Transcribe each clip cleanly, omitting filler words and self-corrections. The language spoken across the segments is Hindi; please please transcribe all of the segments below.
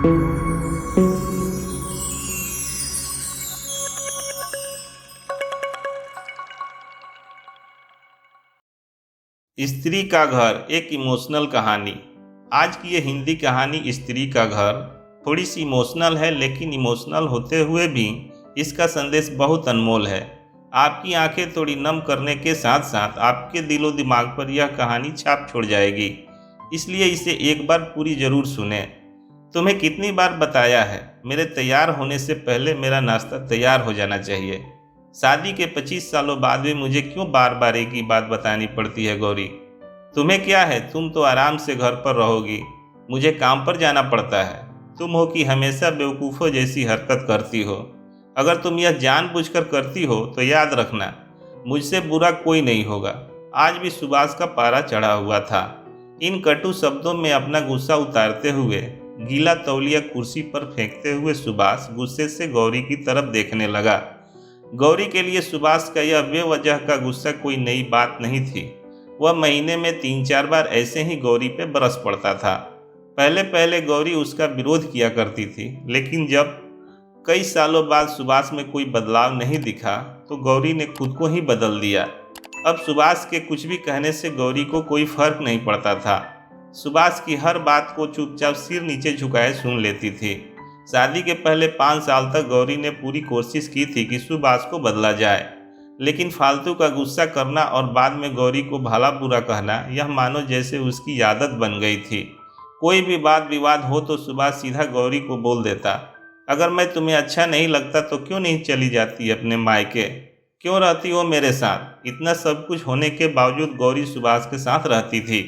स्त्री का घर एक इमोशनल कहानी। आज की ये हिंदी कहानी स्त्री का घर थोड़ी सी इमोशनल है, लेकिन इमोशनल होते हुए भी इसका संदेश बहुत अनमोल है। आपकी आंखें थोड़ी नम करने के साथ साथ आपके दिलो दिमाग पर यह कहानी छाप छोड़ जाएगी, इसलिए इसे एक बार पूरी जरूर सुने। तुम्हें कितनी बार बताया है, मेरे तैयार होने से पहले मेरा नाश्ता तैयार हो जाना चाहिए। शादी के 25 सालों बाद भी मुझे क्यों बार बार एक ही बात बतानी पड़ती है गौरी? तुम्हें क्या है, तुम तो आराम से घर पर रहोगी, मुझे काम पर जाना पड़ता है। तुम हो कि हमेशा बेवकूफ़ों जैसी हरकत करती हो। अगर तुम यह जानबूझकर करती हो तो याद रखना, मुझसे बुरा कोई नहीं होगा। आज भी सुभाष का पारा चढ़ा हुआ था। इन कटु शब्दों में अपना गुस्सा उतारते हुए, गीला तौलिया कुर्सी पर फेंकते हुए सुभाष गुस्से से गौरी की तरफ देखने लगा। गौरी के लिए सुभाष का यह बेवजह का गुस्सा कोई नई बात नहीं थी। वह महीने में 3-4 बार ऐसे ही गौरी पे बरस पड़ता था। पहले पहले गौरी उसका विरोध किया करती थी, लेकिन जब कई सालों बाद सुभाष में कोई बदलाव नहीं दिखा तो गौरी ने खुद को ही बदल दिया। अब सुभाष के कुछ भी कहने से गौरी को कोई फर्क नहीं पड़ता था। सुभाष की हर बात को चुपचाप सिर नीचे झुकाए सुन लेती थी। शादी के पहले 5 साल तक गौरी ने पूरी कोशिश की थी कि सुभाष को बदला जाए, लेकिन फालतू का गुस्सा करना और बाद में गौरी को भला बुरा कहना, यह मानो जैसे उसकी आदत बन गई थी। कोई भी बात विवाद हो तो सुभाष सीधा गौरी को बोल देता, अगर मैं तुम्हें अच्छा नहीं लगता तो क्यों नहीं चली जाती अपने मायके, क्यों रहती हो मेरे साथ? इतना सब कुछ होने के बावजूद गौरी सुभाष के साथ रहती थी,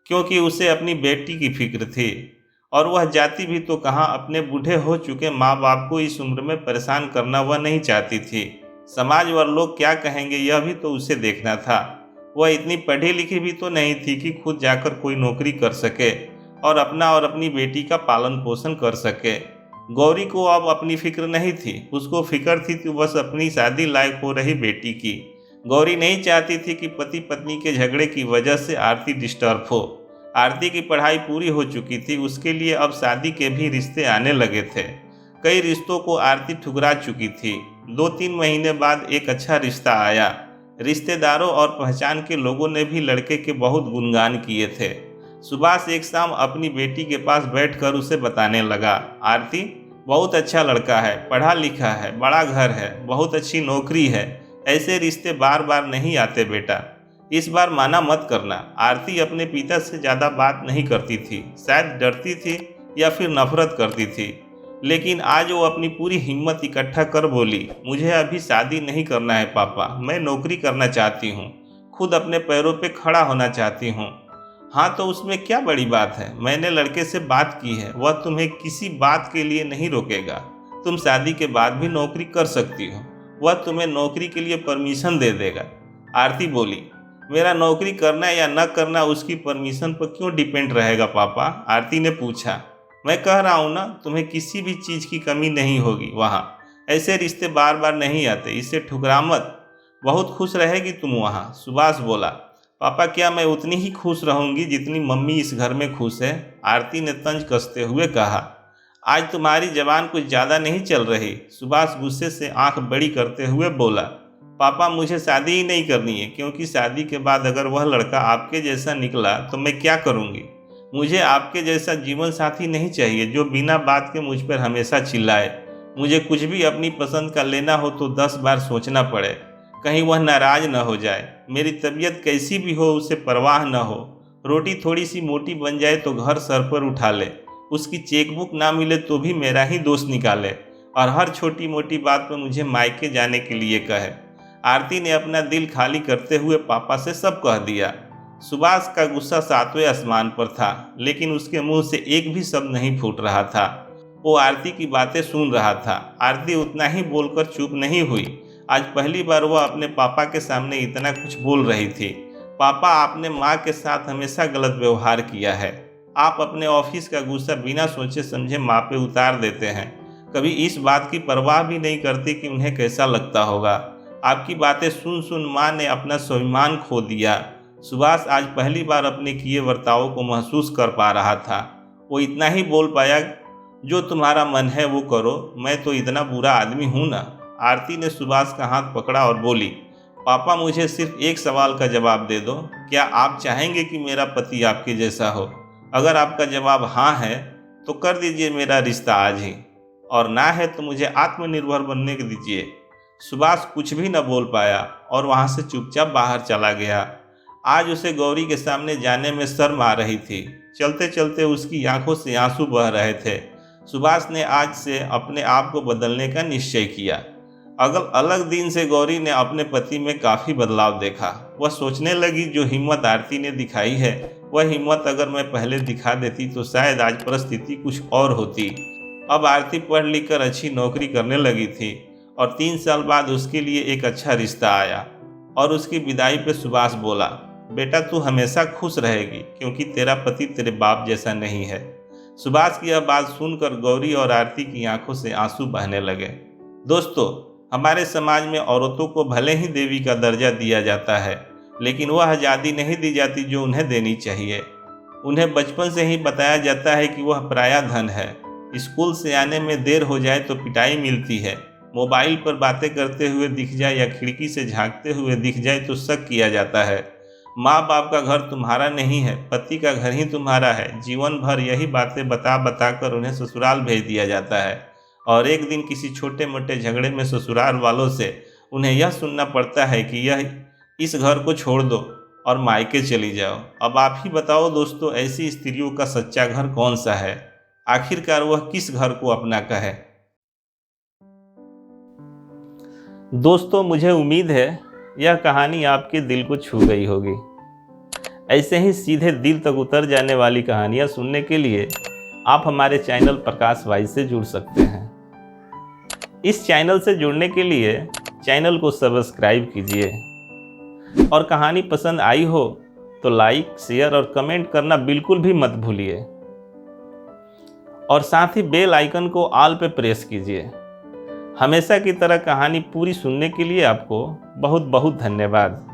क्योंकि उसे अपनी बेटी की फिक्र थी। और वह जाती भी तो कहाँ, अपने बूढ़े हो चुके माँ बाप को इस उम्र में परेशान करना वह नहीं चाहती थी। समाज और लोग क्या कहेंगे यह भी तो उसे देखना था। वह इतनी पढ़ी लिखी भी तो नहीं थी कि खुद जाकर कोई नौकरी कर सके और अपना और अपनी बेटी का पालन पोषण कर सके। गौरी को अब अपनी फिक्र नहीं थी, उसको फिक्र थी कि बस अपनी शादी लायक हो रही बेटी की। गौरी नहीं चाहती थी कि पति पत्नी के झगड़े की वजह से आरती डिस्टर्ब हो। आरती की पढ़ाई पूरी हो चुकी थी, उसके लिए अब शादी के भी रिश्ते आने लगे थे। कई रिश्तों को आरती ठुकरा चुकी थी। 2-3 महीने बाद एक अच्छा रिश्ता आया। रिश्तेदारों और पहचान के लोगों ने भी लड़के के बहुत गुणगान किए थे। सुभाष एक शाम अपनी बेटी के पास बैठकर उसे बताने लगा, आरती बहुत अच्छा लड़का है, पढ़ा लिखा है, बड़ा घर है, बहुत अच्छी नौकरी है। ऐसे रिश्ते बार बार नहीं आते बेटा, इस बार माना मत करना। आरती अपने पिता से ज़्यादा बात नहीं करती थी, शायद डरती थी या फिर नफरत करती थी, लेकिन आज वो अपनी पूरी हिम्मत इकट्ठा कर बोली, मुझे अभी शादी नहीं करना है पापा, मैं नौकरी करना चाहती हूँ, खुद अपने पैरों पे खड़ा होना चाहती हूँ। हाँ तो उसमें क्या बड़ी बात है, मैंने लड़के से बात की है, वह तुम्हें किसी बात के लिए नहीं रोकेगा। तुम शादी के बाद भी नौकरी कर सकती हो, वह तुम्हें नौकरी के लिए परमिशन दे देगा। आरती बोली, मेरा नौकरी करना या न करना उसकी परमिशन पर क्यों डिपेंड रहेगा पापा? आरती ने पूछा। मैं कह रहा हूँ ना, तुम्हें किसी भी चीज़ की कमी नहीं होगी वहाँ। ऐसे रिश्ते बार बार नहीं आते, इसे ठुकरा मत, बहुत खुश रहेगी तुम वहाँ। सुभाष बोला, पापा क्या मैं उतनी ही खुश रहूँगी जितनी मम्मी इस घर में खुश है? आरती ने तंज कसते हुए कहा। आज तुम्हारी जबान कुछ ज़्यादा नहीं चल रही। सुभाष गुस्से से आंख बड़ी करते हुए बोला, पापा मुझे शादी ही नहीं करनी है, क्योंकि शादी के बाद अगर वह लड़का आपके जैसा निकला तो मैं क्या करूँगी? मुझे आपके जैसा जीवन साथी नहीं चाहिए जो बिना बात के मुझ पर हमेशा चिल्लाए। मुझे कुछ भी अपनी पसंद का लेना हो तो 10 बार सोचना पड़े, कहीं वह नाराज न हो जाए। मेरी तबीयत कैसी भी हो उसे परवाह न हो। रोटी थोड़ी सी मोटी बन जाए तो घर सर पर उठा ले, उसकी चेकबुक ना मिले तो भी मेरा ही दोस्त निकाले, और हर छोटी मोटी बात पर मुझे मायके जाने के लिए कहे। आरती ने अपना दिल खाली करते हुए पापा से सब कह दिया। सुभाष का गुस्सा 7वें आसमान पर था, लेकिन उसके मुंह से एक भी शब्द नहीं फूट रहा था। वो आरती की बातें सुन रहा था। आरती उतना ही बोलकर चुप नहीं हुई। आज पहली बार वह अपने पापा के सामने इतना कुछ बोल रही थी। पापा, आपने माँ के साथ हमेशा गलत व्यवहार किया है। आप अपने ऑफिस का गुस्सा बिना सोचे समझे माँ पे उतार देते हैं। कभी इस बात की परवाह भी नहीं करती कि उन्हें कैसा लगता होगा। आपकी बातें सुन सुन माँ ने अपना स्वाभिमान खो दिया। सुभाष आज पहली बार अपने किए बर्तावों को महसूस कर पा रहा था। वो इतना ही बोल पाया, जो तुम्हारा मन है वो करो, मैं तो इतना बुरा आदमी हूँ ना। आरती ने सुभाष का हाथ पकड़ा और बोली, पापा मुझे सिर्फ एक सवाल का जवाब दे दो, क्या आप चाहेंगे कि मेरा पति आपके जैसा हो? अगर आपका जवाब हाँ है तो कर दीजिए मेरा रिश्ता आज ही, और ना है तो मुझे आत्मनिर्भर बनने के दीजिए। सुभाष कुछ भी न बोल पाया और वहाँ से चुपचाप बाहर चला गया। आज उसे गौरी के सामने जाने में शर्म आ रही थी। चलते चलते उसकी आंखों से आंसू बह रहे थे। सुभाष ने आज से अपने आप को बदलने का निश्चय किया। अलग दिन से गौरी ने अपने पति में काफ़ी बदलाव देखा। वह सोचने लगी, जो हिम्मत आरती ने दिखाई है वह हिम्मत अगर मैं पहले दिखा देती तो शायद आज परिस्थिति कुछ और होती। अब आरती पढ़ लिख कर अच्छी नौकरी करने लगी थी और 3 साल बाद उसके लिए एक अच्छा रिश्ता आया। और उसकी विदाई पे सुभाष बोला, बेटा तू हमेशा खुश रहेगी क्योंकि तेरा पति तेरे बाप जैसा नहीं है। सुभाष की यह बात सुनकर गौरी और आरती की आंखों से आंसू बहने लगे। दोस्तों, हमारे समाज में औरतों को भले ही देवी का दर्जा दिया जाता है, लेकिन वह आज़ादी नहीं दी जाती जो उन्हें देनी चाहिए। उन्हें बचपन से ही बताया जाता है कि वह पराया धन है। स्कूल से आने में देर हो जाए तो पिटाई मिलती है। मोबाइल पर बातें करते हुए दिख जाए या खिड़की से झांकते हुए दिख जाए तो शक किया जाता है। माँ बाप का घर तुम्हारा नहीं है, पति का घर ही तुम्हारा है। जीवन भर यही बातें बता बता कर उन्हें ससुराल भेज दिया जाता है और एक दिन किसी छोटे मोटे झगड़े में ससुराल वालों से उन्हें यह सुनना पड़ता है कि इस घर को छोड़ दो और मायके चली जाओ। अब आप ही बताओ दोस्तों, ऐसी स्त्रियों का सच्चा घर कौन सा है? आखिरकार वह किस घर को अपना कहे? दोस्तों, मुझे उम्मीद है यह कहानी आपके दिल को छू गई होगी। ऐसे ही सीधे दिल तक उतर जाने वाली कहानियाँ सुनने के लिए आप हमारे चैनल प्रकाश वाइज से जुड़ सकते हैं। इस चैनल से जुड़ने के लिए चैनल को सब्सक्राइब कीजिए और कहानी पसंद आई हो तो लाइक, शेयर और कमेंट करना बिल्कुल भी मत भूलिए और साथ ही बेल आइकन को ऑल पे प्रेस कीजिए। हमेशा की तरह कहानी पूरी सुनने के लिए आपको बहुत बहुत धन्यवाद।